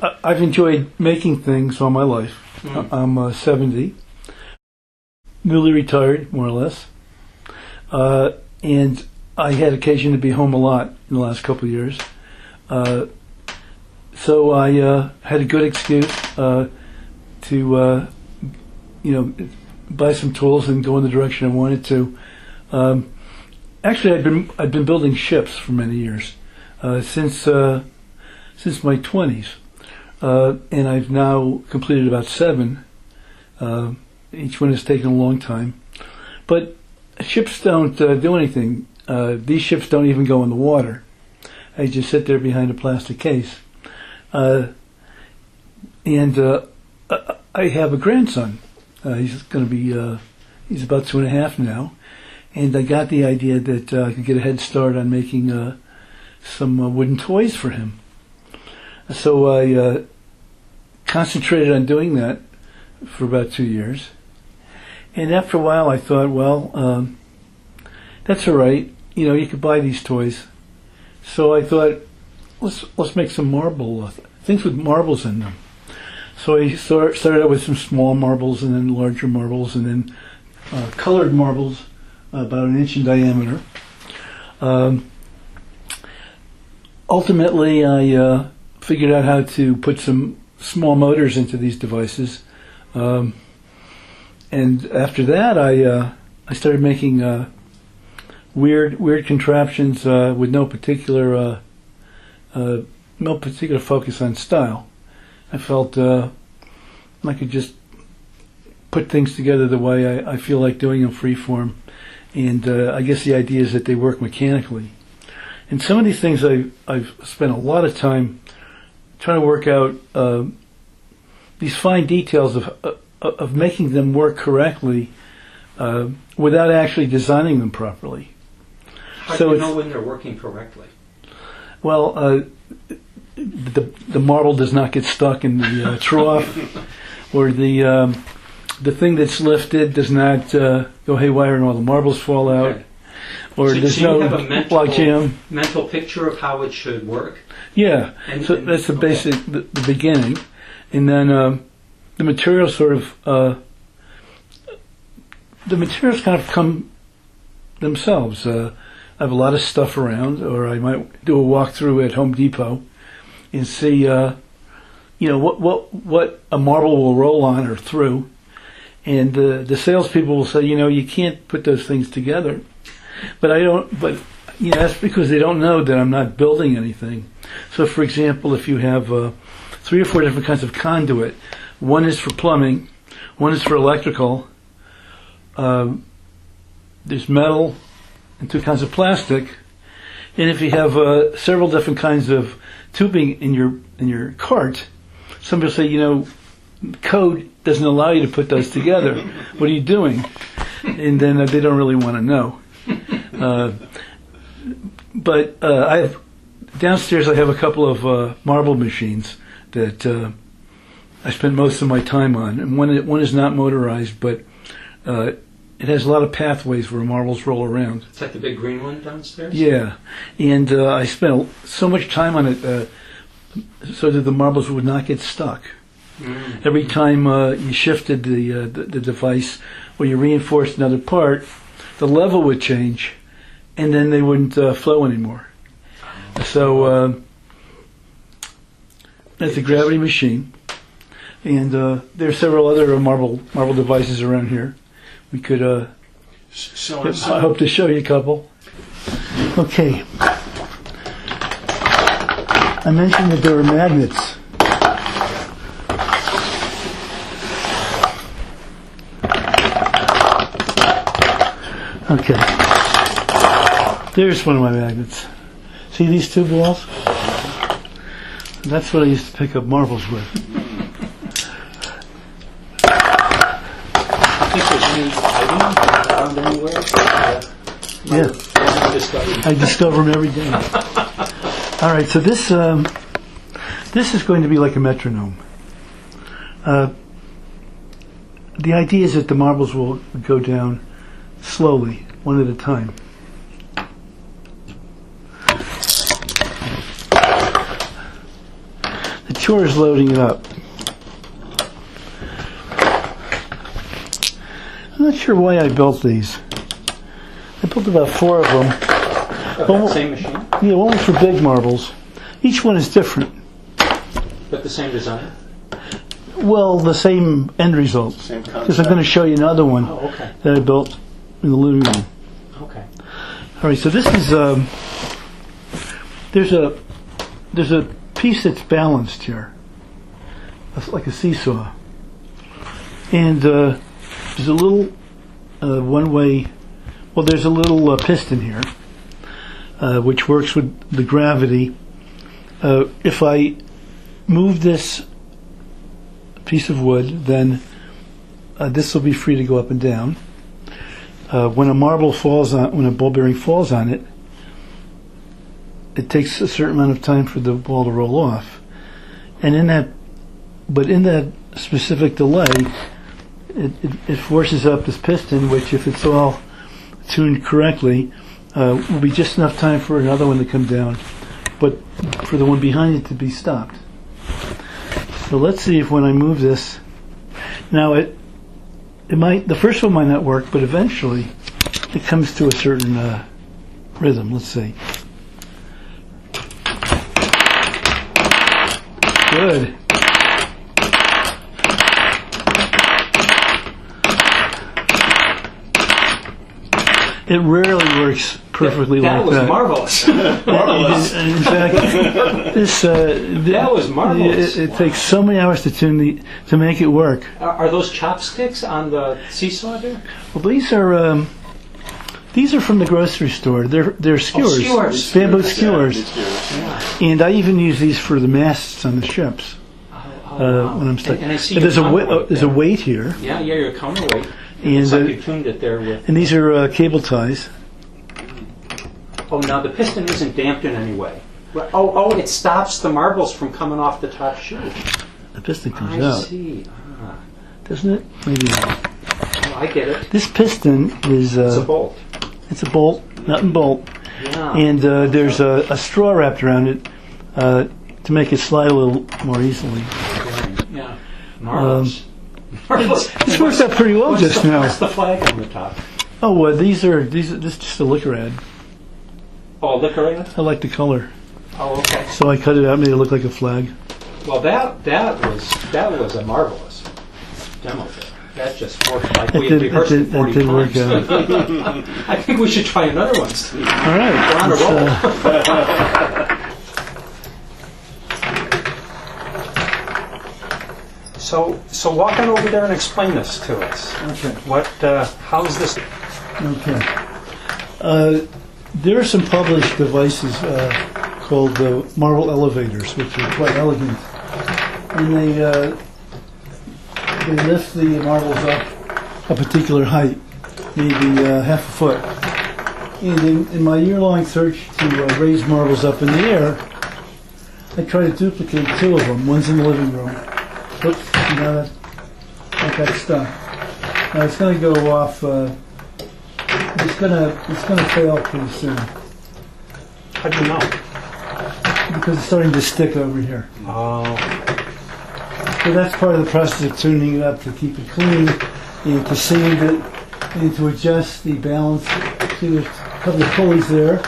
I've enjoyed making things all my life. I'm 70, newly retired, more or less, and I had occasion to be home a lot in the last couple of years. So I had a good excuse to, buy some tools and go in the direction I wanted to. Actually, I'd been building ships for many years, since my 20s, and I've now completed about 7. Each one has taken a long time, but ships don't do anything. These ships don't even go in the water. They just sit there behind a plastic case. And I have a grandson. He's going to be, he's about 2.5 now. And I got the idea that I could get a head start on making some wooden toys for him. So I concentrated on doing that for about 2 years. And after a while I thought, well, that's all right. You could buy these toys. So I thought, let's make some marble things with marbles in them. So I started out with some small marbles, and then larger marbles, and then colored marbles about 1 inch in diameter. Ultimately, I figured out how to put some small motors into these devices, and after that, I started making weird contraptions with no particular focus on style. I felt I could just put things together the way I feel like doing them freeform, and I guess the idea is that they work mechanically. And some of these things I've spent a lot of time trying to work out these fine details of making them work correctly without actually designing them properly. How do you know when they're working correctly? Well, the marble does not get stuck in the trough, or the thing that's lifted does not go haywire and all the marbles fall out, okay. Or so there's no log jam. Mental picture of how it should work. Yeah, so that's the basic, the beginning, and then the materials kind of come themselves. I have a lot of stuff around, or I might do a walkthrough at Home Depot and see, what a marble will roll on or through, and the salespeople will say, you can't put those things together, but I don't. But that's because they don't know that I'm not building anything. So, for example, if you have 3 or 4 different kinds of conduit, one is for plumbing, one is for electrical. There's metal and 2 kinds of plastic, and if you have several different kinds of tubing in your cart, somebody will say, code doesn't allow you to put those together. What are you doing? And then they don't really want to know. But I have downstairs. I have a couple of marble machines that I spend most of my time on, and one is not motorized, but it has a lot of pathways where marbles roll around. It's like the big green one downstairs? Yeah, and I spent so much time on it so that the marbles would not get stuck. Mm-hmm. Every time you shifted the device or you reinforced another part, the level would change, and then they wouldn't flow anymore. So that's a gravity machine, and there are several other marble devices around here. We could, I hope to show you a couple. Okay. I mentioned that there are magnets. Okay. There's one of my magnets. See these 2 balls? That's what I used to pick up marbles with. Found anywhere? Yeah, I discover them every day. All right, so this is going to be like a metronome. The idea is that the marbles will go down slowly, one at a time. The chore is loading it up. I'm not sure why I built these. I built about 4 of them. That same machine? Yeah, one was for big marbles. Each one is different. But the same design? Well, the same end result. Same Because I'm concept. going to show you another one Okay. that I built in the living room. Okay. All right, so this is there's a piece that's balanced here, it's like a seesaw, and there's a little one-way. Well, there's a little piston here, which works with the gravity. If I move this piece of wood, then this will be free to go up and down. When a marble falls on, when a ball bearing falls on it, it takes a certain amount of time for the ball to roll off, and in that specific delay, it forces up this piston, which, if it's all tuned correctly, will be just enough time for another one to come down, but for the one behind it to be stopped. So let's see if when I move this, now it might, the first one might not work, but eventually it comes to a certain rhythm. Let's see. Good. It rarely works perfectly that like was that. Marvelous. Marvelous. In fact, That was marvelous. It takes so many hours to tune to make it work. Are those chopsticks on the seesaw there? Well, these are from the grocery store. They're skewers, skewers. bamboo Yeah, skewers, Yeah. and I even use these for the masts on the ships Wow. when I'm stuck. And I see And your there's counterweight there's a there. weight here, Yeah, your counterweight. and It's like you tuned it there with. and these are cable ties. Oh, now the piston isn't damped in any way. Oh, it stops the marbles from coming off the top shoe. The piston comes I out, see. doesn't it? Maybe not. Oh, I get it. This piston is It's a bolt. it's a bolt, nut and bolt, Yeah. and there's a straw wrapped around it to make it slide a little more easily. Yeah. Marvelous. Marvelous. This worked out pretty well just now. What's the flag on the top? Oh, this is just a liquor ad. Oh, liquor in it? I like the color, Oh, okay. so I cut it out, made it look like a flag. Well, that was a marvelous demo there. That just worked like we had rehearsed it 40 did work times. out. I think we should try another one, Steve. All right. We're on a let's, roll. So walk on over there and explain this to us. Okay. How's this? Okay. There are some published devices called marble elevators, which are quite elegant, and they lift the marbles up a particular height, maybe half a foot. And in my year-long search to raise marbles up in the air, I try to duplicate 2 of them. One's in the living room. Oops, that got stuck. Now it's going to go off. It's going to fail pretty soon How do you know? because it's starting to stick over here. Oh, So that's part of the process of tuning it up to keep it clean and to sand it and to adjust the balance. See, there's a couple of pulleys there.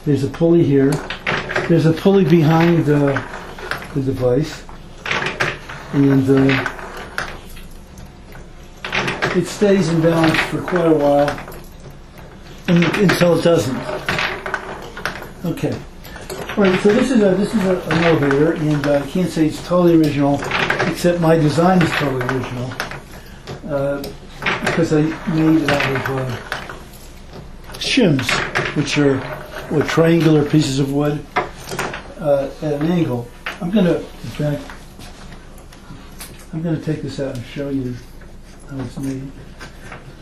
There's a pulley here. There's a pulley behind the device, and it stays in balance for quite a while until it doesn't. Okay. All right. So this is an elevator, and I can't say it's totally original, except my design is totally original because I made it out of shims, which are triangular pieces of wood at an angle. I'm gonna take this out and show you how it's made.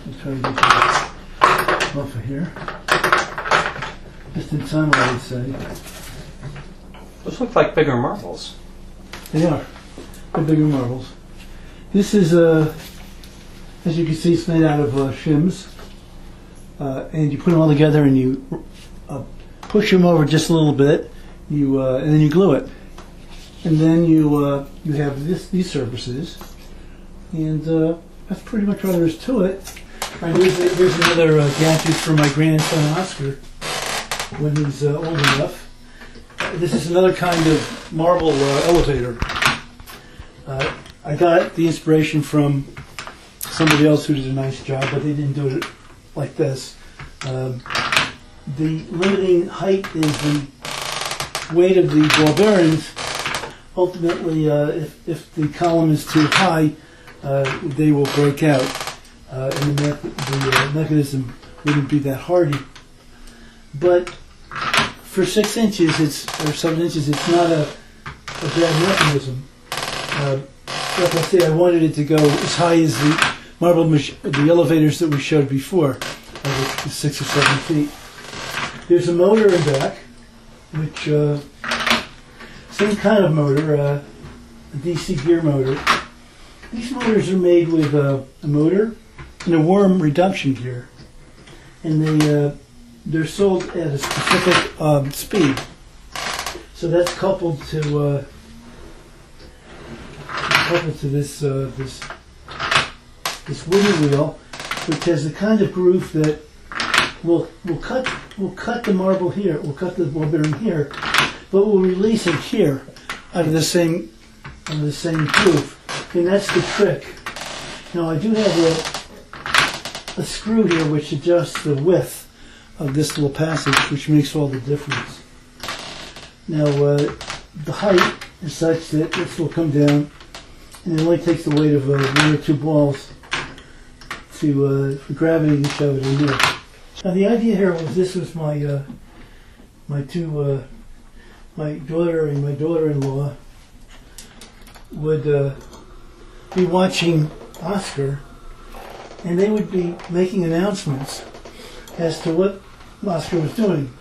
I'll try to get this off of here. Just in time, I would say. those look like bigger marbles. They are. They're bigger marbles. This is, as you can see, it's made out of shims. And you put them all together and you push them over just a little bit. And then you glue it. And then you have these surfaces, and that's pretty much all there is to it. Right, here's another gadget for my grandson Oscar when he's old enough. This is another kind of marble elevator. I got the inspiration from somebody else who did a nice job, but they didn't do it like this. The limiting height is the weight of the ball bearings. Ultimately, if the column is too high, they will break out, and the mechanism wouldn't be that hardy. But for 6 inches, or 7 inches, it's not a bad mechanism. Like I say, I wanted it to go as high as the elevators that we showed before, the 6 or 7 feet. There's a motor in back, which same kind of motor, a DC gear motor. These motors are made with a motor and a worm reduction gear, and they're sold at a specific speed. So that's coupled to this wooden wheel, which has the kind of groove that will cut the marble here, will cut the ball bearing here, but will release it here out of the same groove. And that's the trick. Now I do have a screw here which adjusts the width of this little passage, which makes all the difference. Now the height is such that this will come down, and it only takes the weight of 1 or 2 balls for gravity to shove it in here. Now the idea here was, this was my daughter and my daughter-in-law would be watching Oscar, and they would be making announcements as to what Oscar was doing.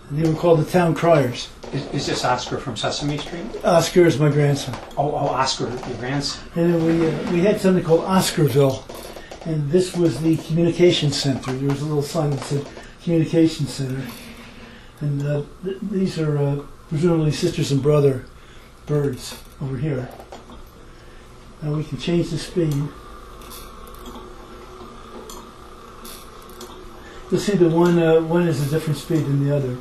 And they were called the town criers. Is this Oscar from Sesame Street? Oscar is my grandson. Oh, Oscar, your grandson. And we had something called Oscarville, and this was the communication center. There was a little sign that said communication center, and these are presumably sisters and brother birds over here. Now we can change the speed. You'll see the one is a different speed than the other.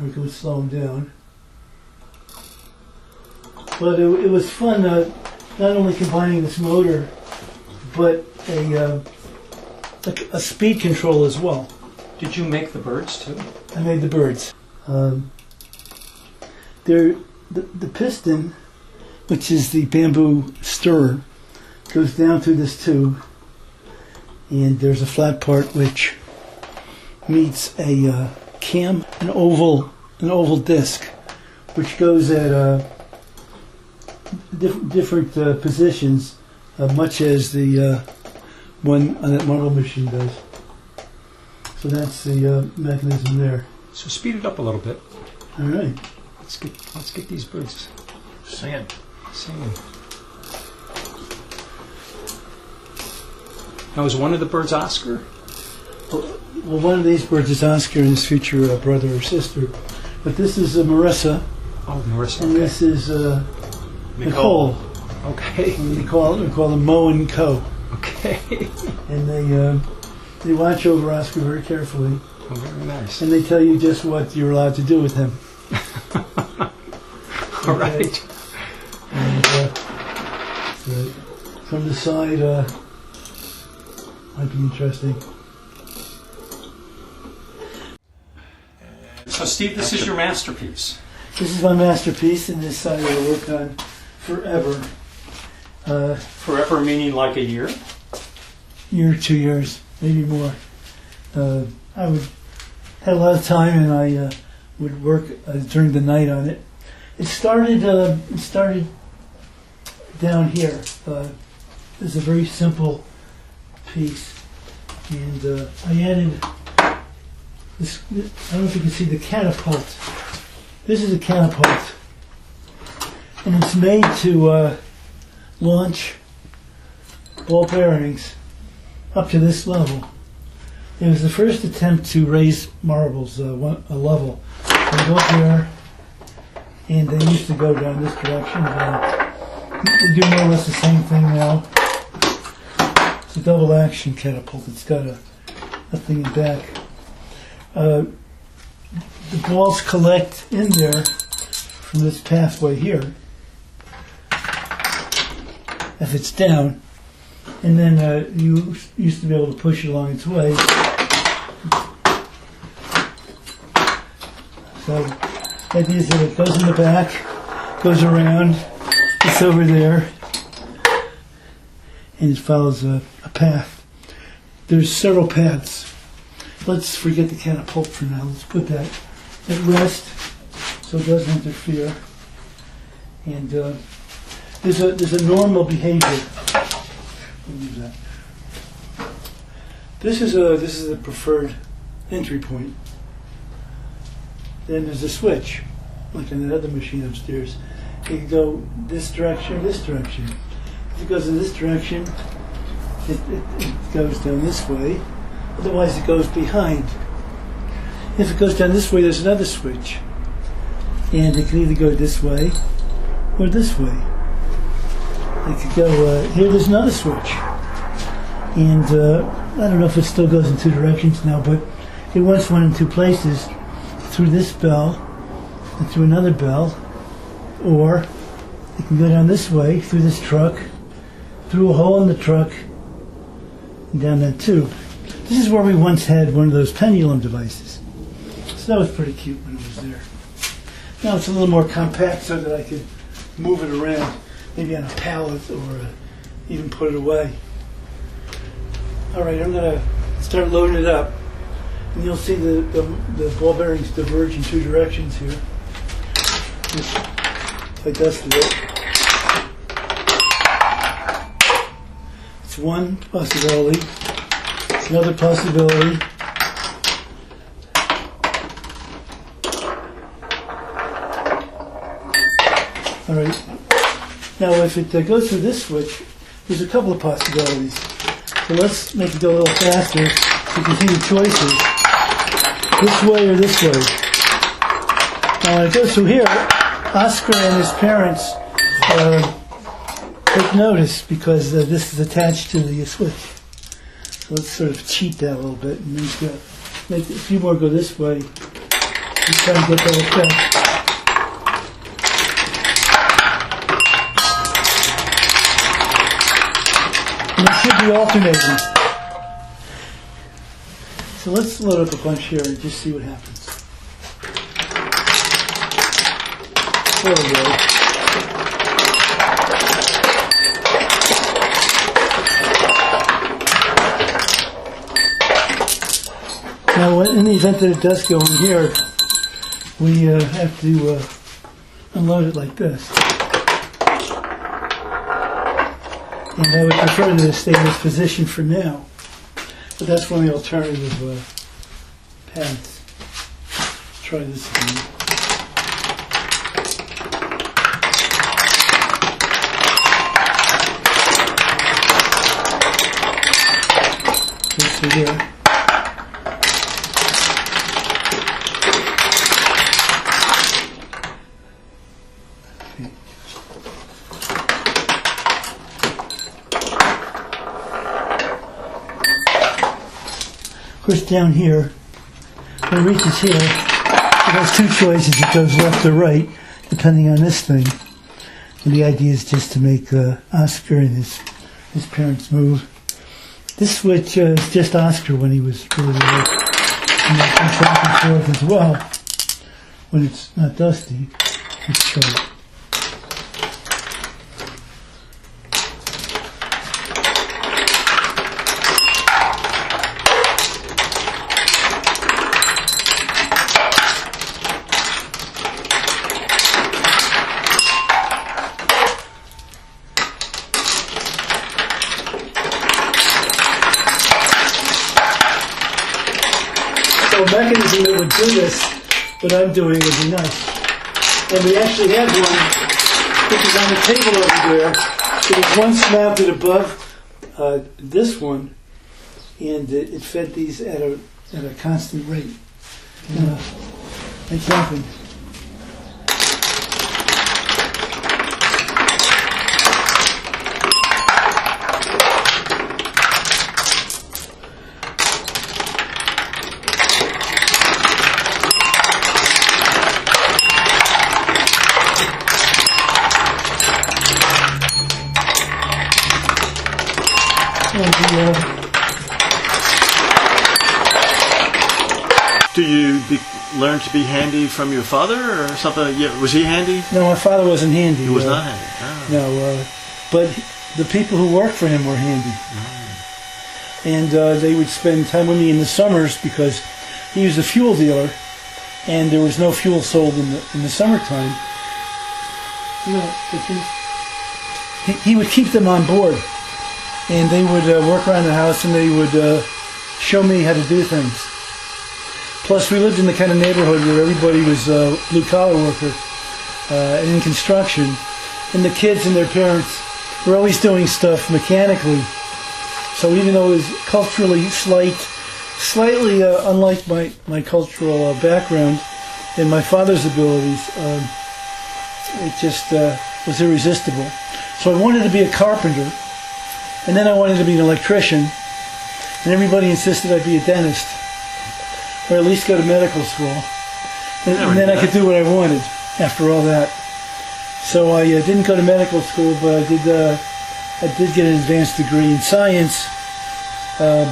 We can slow them down. But it was fun, not only combining this motor, but a speed control as well. Did you make the birds too? I made the birds. The piston, which is the bamboo stirrer, goes down through this tube, and there's a flat part which meets a cam, an oval disc, which goes at different positions, much as the one on that marble machine does. So that's the mechanism there. So speed it up a little bit. All right. Let's get these birds singing. Now, is one of the birds Oscar? Well, one of these birds is Oscar and his future brother or sister. But this is Marissa. Oh, Marissa. And this is Nicole. Okay. And we call them Mo and Co. Okay. And they watch over Oscar very carefully. Oh, very nice. And they tell you just what you're allowed to do with him. All right. And so from the side, might be interesting. So, Steve, this is your masterpiece. This is my masterpiece, and this I will work on forever. Forever meaning like a year? Year, 2 years, maybe more. I had a lot of time, and I would work during the night on it. It started down here. It's a very simple piece, and I added this. I don't know if you can see the catapult. This is a catapult, and it's made to launch ball bearings up to this level. It was the first attempt to raise marbles a level. You go up there, and they used to go down this direction. They do more or less the same thing now. It's a double action catapult. It's got a thing in back. The balls collect in there from this pathway here, if it's down, and then you used to be able to push it along its way. So the idea is that it goes in the back, goes around, it's over there, and it follows a path. There's several paths. Let's forget the catapult for now. Let's put that at rest so it doesn't interfere. And there's a normal behavior. Let me use that. This is a preferred entry point. Then there's a switch, like in that other machine upstairs. It can go this direction or this direction. If it goes in this direction, it goes down this way. Otherwise, it goes behind. If it goes down this way, there's another switch. And it can either go this way or this way. It could go, here there's another switch. And I don't know if it still goes in two directions now, but it once went in two places, through this bell and through another bell, or it can go down this way, through this truck, through a hole in the truck, and down that tube. This is where we once had one of those pendulum devices. So that was pretty cute when it was there. Now it's a little more compact so that I could move it around, maybe on a pallet or even put it away. Alright, I'm going to start loading it up. And you'll see the ball bearings diverge in two directions here. If I dusted it. It's one possibility. It's another possibility. Alright. Now if it goes through this switch, there's a couple of possibilities. So let's make it go a little faster. You can see the choices. This way or this way. Now when it goes through here, Oscar and his parents take notice because this is attached to the switch. So let's sort of cheat that a little bit and make a few more go this way and try to get that effect. And it should be alternating. So let's load up a bunch here and just see what happens. There we go. Now, in the event that it does go in here, we have to unload it like this. And I would prefer that it stay in this position for now. But that's one of the alternative paths. Let's try this again. This here. Of course, down here, when it reaches here, it has two choices. It goes left or right, depending on this thing. And the idea is just to make Oscar and his parents move. This switch is just Oscar when he was really little. And it comes back and forth as well when it's not dusty. Let's try it. So a mechanism that would do this, what I'm doing, would be nice. And we actually had one, which is on the table over there. It was once mounted above this one, and it fed these at a constant rate. Like nothing. Do you learn to be handy from your father or something? Yeah, was he handy? No, my father wasn't handy. He was not handy. Oh. No, but the people who worked for him were handy. And they would spend time with me in the summers because he was a fuel dealer, and there was no fuel sold in the summertime. He would keep them on board, and they would work around the house, and they would show me how to do things. Plus, we lived in the kind of neighborhood where everybody was blue-collar worker and in construction, and the kids and their parents were always doing stuff mechanically. So even though it was culturally slightly unlike my cultural background and my father's abilities, it just was irresistible. So I wanted to be a carpenter, and then I wanted to be an electrician, and everybody insisted I be a dentist, or at least go to medical school, and then I could do what I wanted after all that. So I didn't go to medical school, but I did get an advanced degree in science, and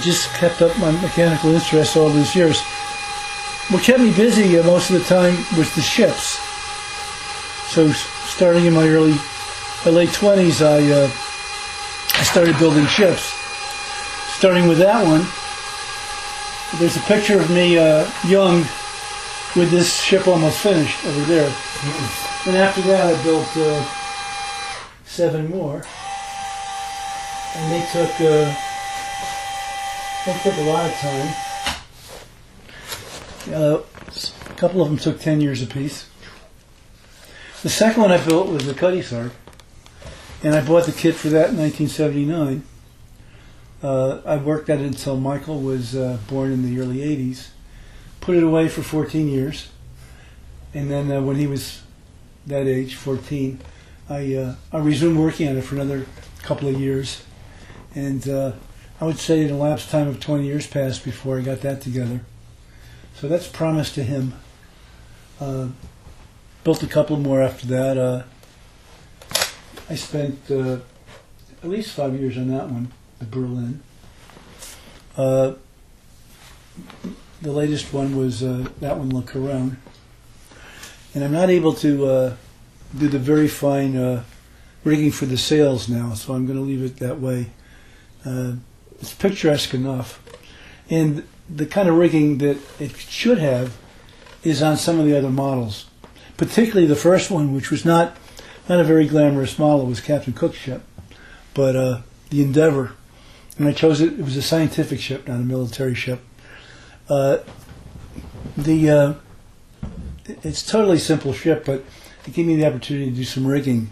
just kept up my mechanical interest all these years. What kept me busy most of the time was the ships. So starting in my late 20s, I started building ships. Starting with that one, there's a picture of me young with this ship almost finished over there. And after that, I built 7 more, and they took a lot of time. A couple of them took 10 years apiece. The second one I built was the Cuddy Sark, and I bought the kit for that in 1979. I worked at it until Michael was born in the early 80s. Put it away for 14 years, and then when he was that age, 14, I resumed working on it for another couple of years, and I would say an elapsed time of 20 years passed before I got that together. So that's promise to him. Built a couple more after that. I spent at least 5 years on that one, the Berlin. The latest one was that one, Le Couronne. And I'm not able to do the very fine rigging for the sails now, so I'm going to leave it that way. It's picturesque enough. And the kind of rigging that it should have is on some of the other models. Particularly the first one, which was not a very glamorous model. It was Captain Cook's ship, but the Endeavour. And I chose it. It was a scientific ship, not a military ship. It's a totally simple ship, but it gave me the opportunity to do some rigging